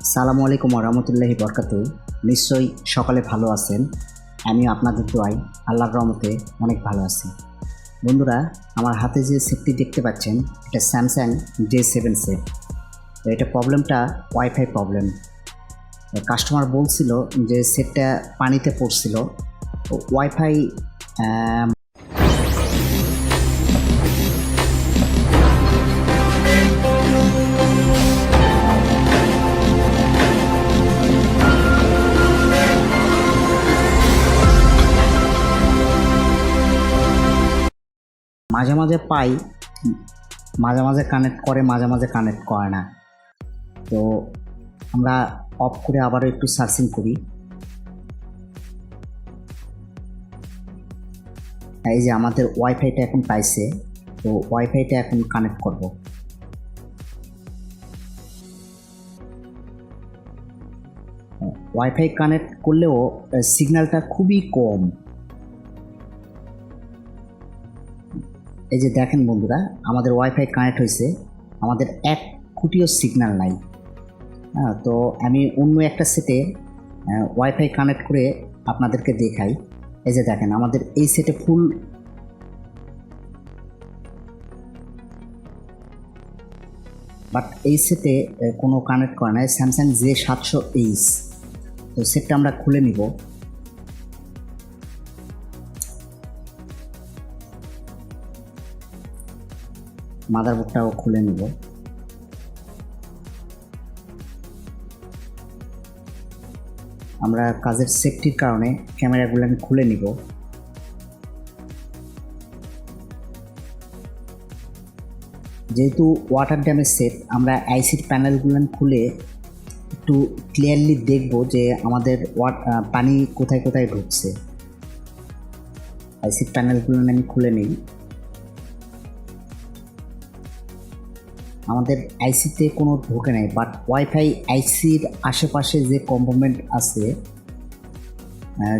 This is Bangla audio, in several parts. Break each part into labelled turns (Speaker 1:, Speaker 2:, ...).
Speaker 1: আসসালামু আলাইকুম ওয়া রাহমাতুল্লাহি ওয়া বারাকাতুহু। নিশ্চয়ই সকালে ভালো আছেন। আমিও আপনাদের দোয়ায় আল্লাহর রহমতে অনেক ভালো আছি। বন্ধুরা, আমার হাতে যে সেটটি দেখতে পাচ্ছেন এটা স্যামসাং J7 সেট। এটা প্রবলেমটা ওয়াইফাই প্রবলেম। কাস্টমার বলছিল যে সেটটা পানিতে পড়ছিল, ওয়াইফাই মাঝে মাঝে পাই, মাঝে মাঝে কানেক্ট করে, মাঝে মাঝে কানেক্ট করে না। তো আমরা অফ করে আবারও একটু সার্চিং করি। এই যে আমাদের ওয়াইফাইটা এখন পাইছে, তো ওয়াইফাইটা এখন কানেক্ট করব। ওয়াইফাই কানেক্ট করলেও সিগন্যালটা খুবই কম। এই যে দেখেন বন্ধুরা, আমাদের ওয়াইফাই কানেক্ট হয়েছে, আমাদের এক খুঁটিও সিগন্যাল নাই। তো আমি অন্য একটা সেটে ওয়াইফাই কানেক্ট করে আপনাদেরকে দেখাই। এই যে দেখেন আমাদের এই সেটে ফুল, বাট এই সেটে কোনো কানেক্ট করে নাই, স্যামসাং J700H। তো সেটটা আমরা খুলে নিব। মাদারবোর্ডটাও খুলে নিব। আমরা কাজের সেফটির কারণে ক্যামেরাগুলো আমি খুলে নিব। যেহেতু ওয়াটার ড্যামেজ সেট, আমরা আইসির প্যানেলগুলো খুলে একটু ক্লিয়ারলি দেখব যে আমাদের পানি কোথায় কোথায় ঢুকছে। আইসির প্যানেলগুলো আমি খুলে নিই। আমাদের আইসিতে কোনো ঢোকে নাই, বাট ওয়াইফাই আইসির আশেপাশে যে কম্পোনেন্ট আছে,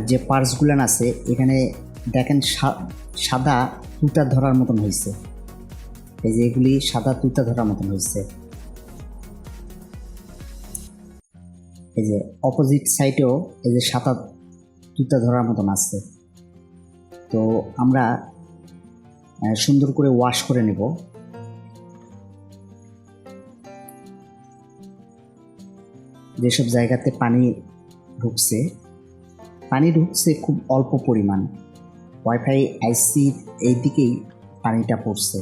Speaker 1: যে পার্টসগুলো আছে, এখানে দেখেন সাদা তুতা ধরার মতন হয়েছে। এই যে এগুলি সাদা তুতা ধরার মতন হয়েছে। এই যে অপোজিট সাইডেও এই যে সাদা তুতা ধরার মতন আছে। তো আমরা সুন্দর করে ওয়াশ করে নেব। যেসব জায়গাতে পানি ঢুকছে খুব অল্প পরিমাণ, ওয়াইফাই আইসির এই দিকেই পানিটা পড়ছে।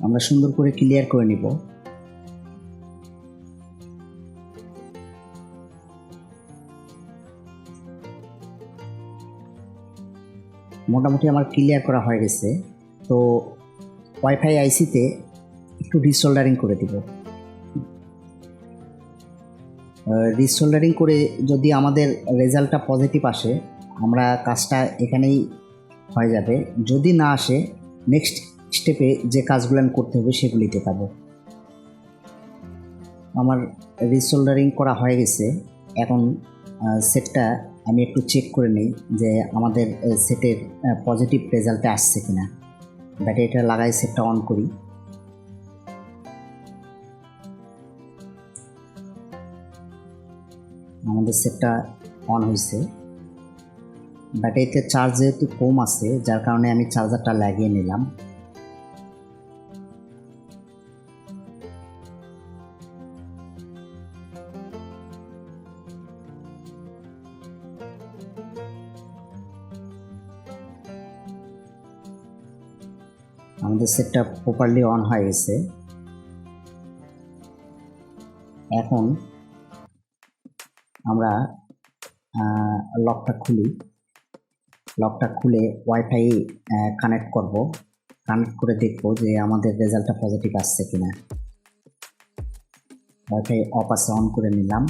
Speaker 1: আমরা সুন্দর করে ক্লিয়ার করে নিব। মোটামুটি আমার ক্লিয়ার করা হয়ে গেছে। তো ওয়াইফাই আইসিতে একটু রিসোল্ডারিং করে দিব। রিসোল্ডারিং করে যদি আমাদের রেজাল্টটা পজিটিভ আসে, আমরা কাজটা এখানেই হয়ে যাবে। যদি না আসে, নেক্সট স্টেপে যে কাজগুলো করতে হবে সেগুলিতে যাব। আমার রিসোল্ডারিং করা হয়ে গেছে। এখন সেটটা আমি একটু চেক করে নিই যে আমাদের সেটের পজিটিভ রেজাল্টে আসছে কিনা। ব্যাটারিটা লাগাই সেটটা অন করি। আমাদের সেটটা অন হয়েছে। ব্যাটারিতে চার্জ যেহেতু কম আছে, যার কারণে আমি চার্জারটা লাগিয়ে নিলাম। আমাদের সেটটা প্রপারলি অন হয়ে গেছে। এখন আমরা লকটা খুলে ওয়াইফাই কানেক্ট করব। কানেক্ট করে দেখব যে আমাদের রেজাল্টটা পজিটিভ আসছে কিনা। ওয়াইফাই অফ আছে, অন করে নিলাম।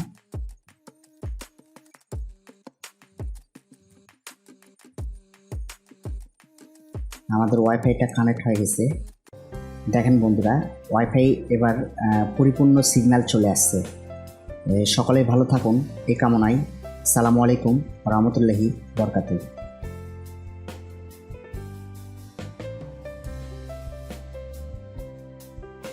Speaker 1: আমাদের ওয়াইফাইটা কানেক্ট হয়ে গেছে। দেখেন বন্ধুরা, ওয়াইফাই এবার পরিপূর্ণ সিগন্যাল চলে আসছে। সকলেই ভালো থাকুন এই কামনায়। আসসালামু আলাইকুম ওয়া রাহমাতুল্লাহি ওয়া বারাকাতুহু।